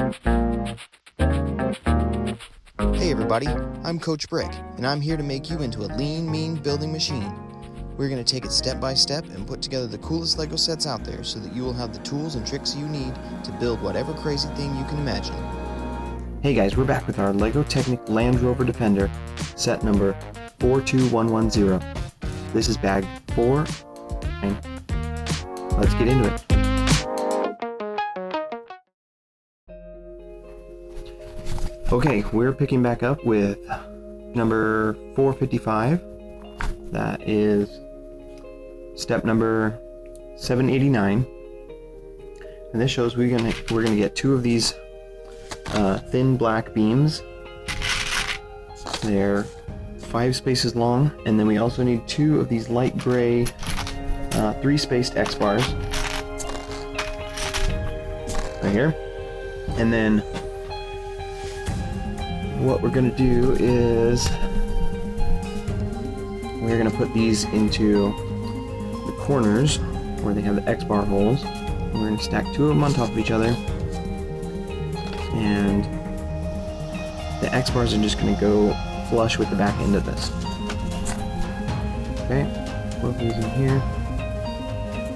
Hey everybody, I'm Coach Brick, and I'm here to make you into a lean, mean building machine. We're going to take it step by step and put together the coolest LEGO sets out there so that you will have the tools and tricks you need to build whatever crazy thing you can imagine. Hey guys, we're back with our LEGO Technic Land Rover Defender, set number 42110. This is bag 4, and let's get into it. Okay, we're picking back up with number 455. That is step number 789, and this shows we're gonna get 2 of these thin black beams. They're 5 spaces long, and then we also need 2 of these light gray 3-spaced X bars right here. And then what we're gonna do is we're gonna put these into the corners where they have the X bar holes. We're gonna stack 2 of them on top of each other, and the X bars are just gonna go flush with the back end of this. Okay, put these in here.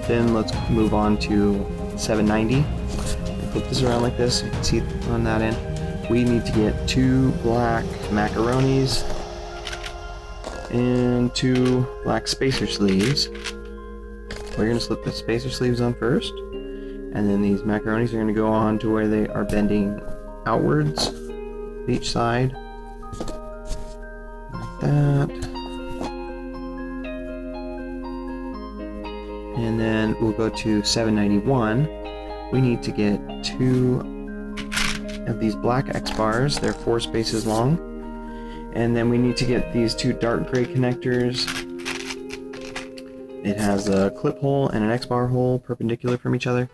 Then let's move on to 790. Flip this around like this. You can see on that end. We need to get 2 black macaronis and 2 black spacer sleeves. We're going to slip the spacer sleeves on first, and then these macaronis are going to go on to where they are bending outwards each side, like that. And then we'll go to 791. We need to get 2 of these black X bars. They're 4 spaces long. And then we need to get these 2 dark gray connectors. It has a clip hole and an X bar hole perpendicular from each other.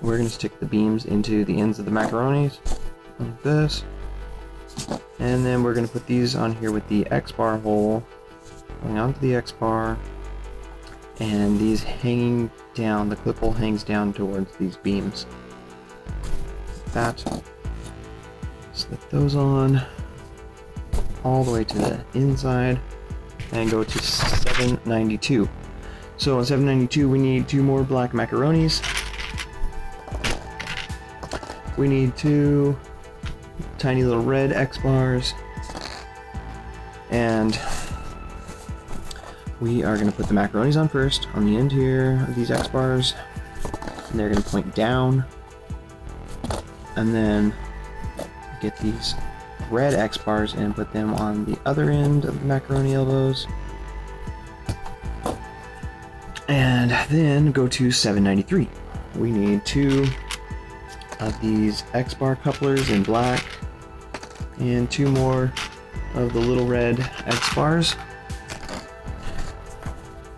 We're going to stick the beams into the ends of the macaronis like this. And then we're going to put these on here with the X bar hole going onto the X bar, and these hanging down, the clip hole hangs down towards these beams. That. Slip those on all the way to the inside and go to 792. So on 792 we need 2 more black macaronis. We need 2 tiny little red X bars, and we are going to put the macaronis on first on the end here of these X bars, and they're going to point down. And then get these red X bars and put them on the other end of the macaroni elbows. And then go to 793. We need 2 of these X bar couplers in black and 2 more of the little red X bars.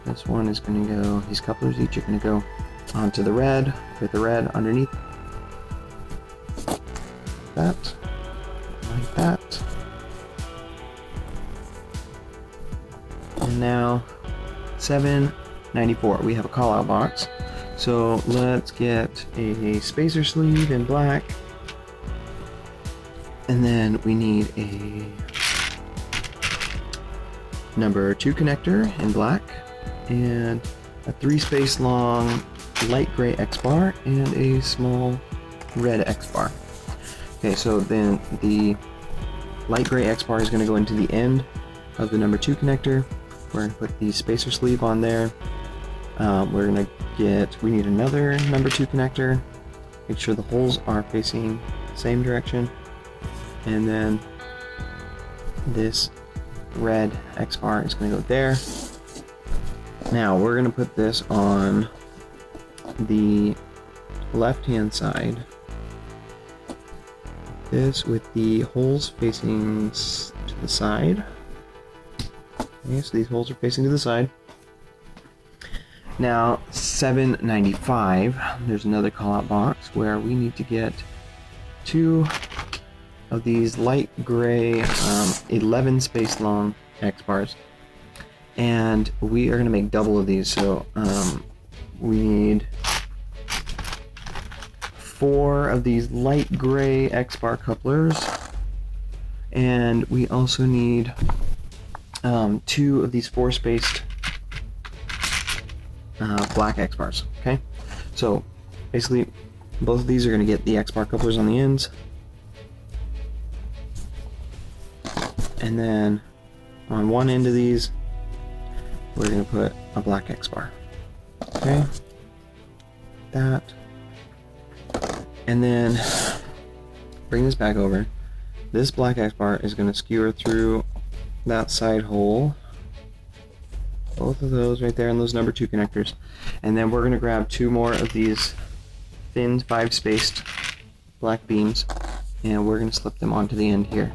This one is going to go, these couplers each are going to go onto the red with the red underneath. That, like that. And now 794. We have a call out box. So let's get a spacer sleeve in black. And then we need a number 2 connector in black, and a 3-space long light gray X bar and a small red X bar. Okay, so then the light gray X bar is going to go into the end of the number 2 connector. We're going to put the spacer sleeve on there. We need another number 2 connector. Make sure the holes are facing the same direction. And then this red X bar is going to go there. Now we're going to put this on the left hand side. This with the holes facing to the side. Okay, so these holes are facing to the side. Now 795, there's another call out box where we need to get 2 of these light gray 11 space long X bars, and we are going to make double of these. So we need 4 of these light gray X-bar couplers, and we also need 2 of these 4-spaced black X-bars. Okay, so basically both of these are going to get the X-bar couplers on the ends, and then on one end of these we're going to put a black X-bar. Okay, that, and then bring this back over. This black X-bar is going to skewer through that side hole, both of those right there, and those number 2 connectors, and then we're going to grab 2 more of these thin 5-spaced black beams, and we're going to slip them onto the end here.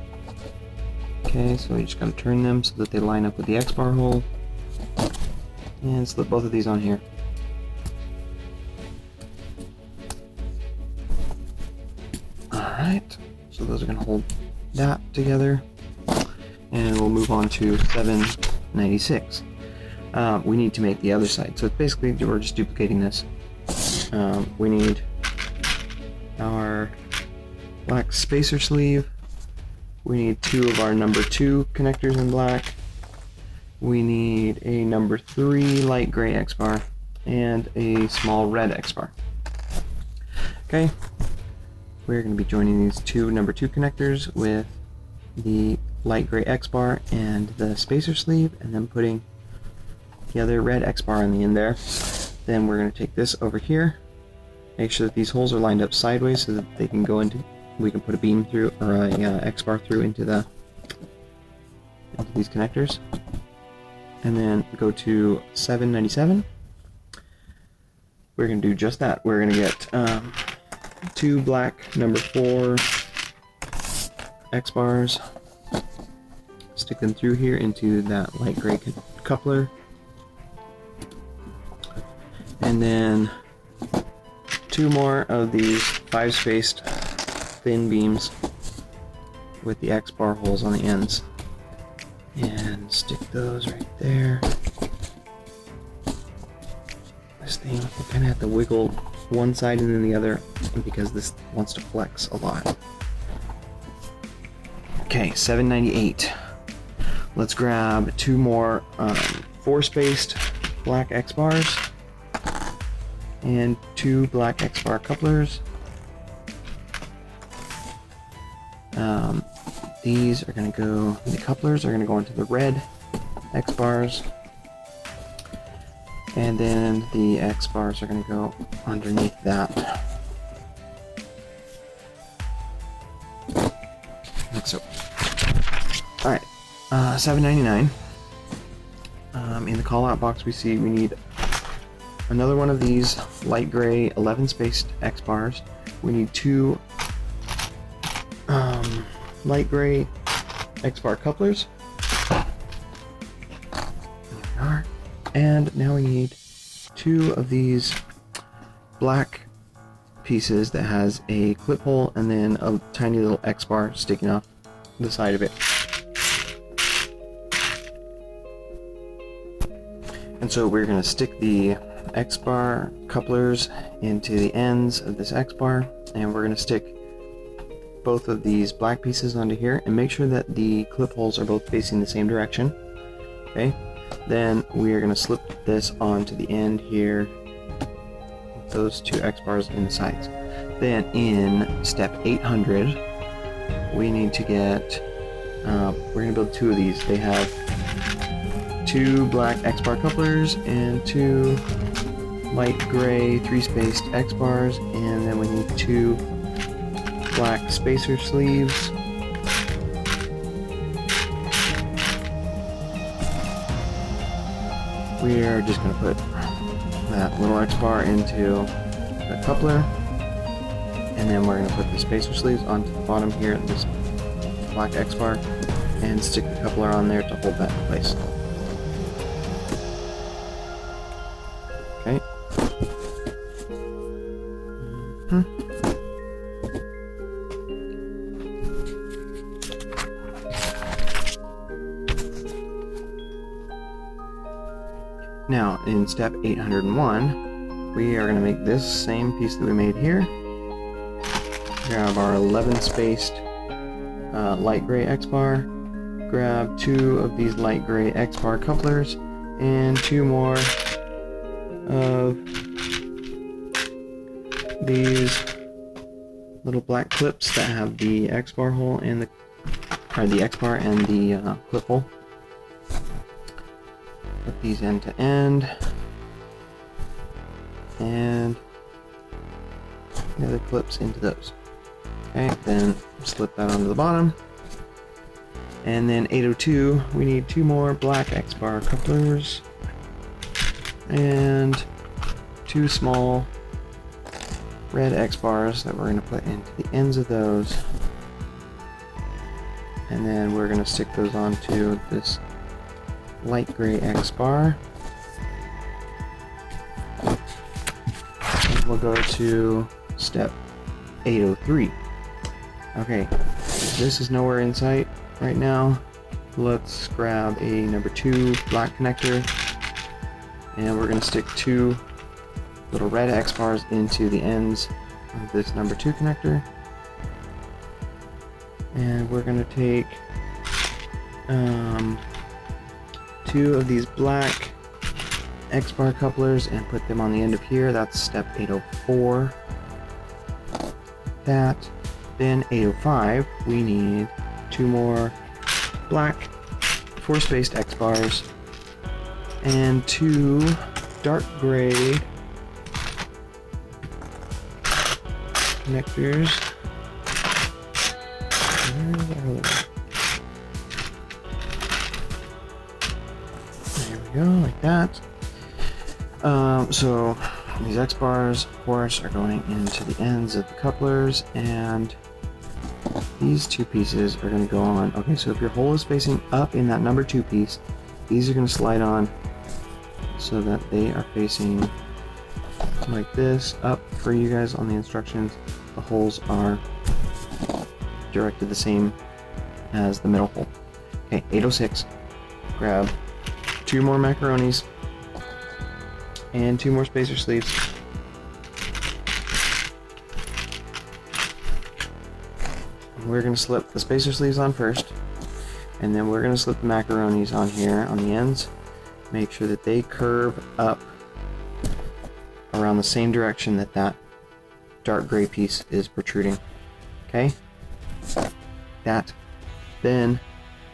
Okay, so you just got to turn them so that they line up with the X-bar hole, and slip both of these on here. Alright, so those are going to hold that together, and we'll move on to 796. We need to make the other side, so basically we're just duplicating this. We need our black spacer sleeve, we need 2 of our number 2 connectors in black, we need a number 3 light gray X-bar, and a small red X-bar. Okay, we're going to be joining these 2 number 2 connectors with the light gray X-bar and the spacer sleeve, and then putting the other red X-bar on the end there. Then we're going to take this over here, make sure that these holes are lined up sideways so that they can go into, we can put a beam through, or a X-bar through into these connectors, and then go to 797. We're going to do just that. We're going to get 2 black number 4 X-bars, stick them through here into that light gray coupler, and then 2 more of these 5-spaced thin beams with the X-bar holes on the ends, and stick those right there. This thing, we kind of have to wiggle one side and then the other because this wants to flex a lot. Okay, 798. Let's grab 2 more 4-spaced black X-bars and 2 black X-bar couplers. These are going to go, the couplers are going to go into the red X-bars, and then the X-bars are going to go underneath that. Like so. Alright, 799. In the call-out box we see we need another one of these light gray 11-spaced X-bars. We need 2 light gray X-bar couplers. There we are. And now we need 2 of these black pieces that has a clip hole and then a tiny little X-bar sticking off the side of it. And so we're going to stick the X-bar couplers into the ends of this X-bar, and we're going to stick both of these black pieces onto here and make sure that the clip holes are both facing the same direction. Okay, then we are going to slip this onto the end here, those 2 X-bars in the sides. Then in step 800 we need to get, we're going to build 2 of these. They have 2 black X-bar couplers and 2 light gray 3-spaced X-bars, and then we need 2 black spacer sleeves. We are just going to put that little X-bar into the coupler, and then we're going to put the spacer sleeves onto the bottom here, this black X-bar, and stick the coupler on there to hold that in place. Okay. Now, in step 801, we are going to make this same piece that we made here, grab our 11 spaced light gray X-bar, grab 2 of these light gray X-bar couplers, and 2 more of these little black clips that have the X-bar hole and the X-bar and the clip hole. Put these end to end, and the other clips into those. Okay, then slip that onto the bottom. And then 802, we need 2 more black X-bar couplers and 2 small red X-bars that we're going to put into the ends of those. And then we're going to stick those onto this light gray X-bar. And we'll go to step 803. Okay, this is nowhere in sight right now. Let's grab a number 2 black connector, and we're going to stick 2 little red X-bars into the ends of this number 2 connector. And we're going to take 2 of these black X-bar couplers and put them on the end of here. That's step 804. That. Then 805, we need 2 more black 4-spaced X-bars and 2 dark gray connectors. There we go, like that. So these X-bars, of course, are going into the ends of the couplers, and these 2 pieces are going to go on. Okay, so if your hole is facing up in that number 2 piece, these are going to slide on so that they are facing like this up for you guys on the instructions. The holes are directed the same as the middle hole. Okay, 806. Grab 2 more macaronis and 2 more spacer sleeves. We're going to slip the spacer sleeves on first, and then we're going to slip the macaronis on here on the ends. Make sure that they curve up around the same direction that that dark gray piece is protruding. Okay? That. Then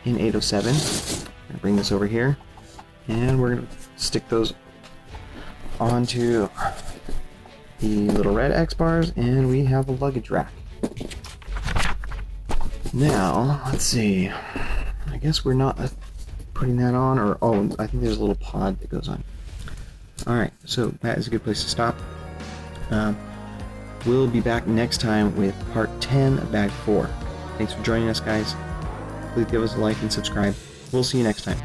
in 807, I'm going to bring this over here, and we're going to stick those onto the little red X-bars, and we have a luggage rack. Now, let's see. I guess we're not putting that on, or oh, I think there's a little pod that goes on. Alright, so that is a good place to stop. We'll be back next time with part 10 of bag 4. Thanks for joining us, guys. Please give us a like and subscribe. We'll see you next time.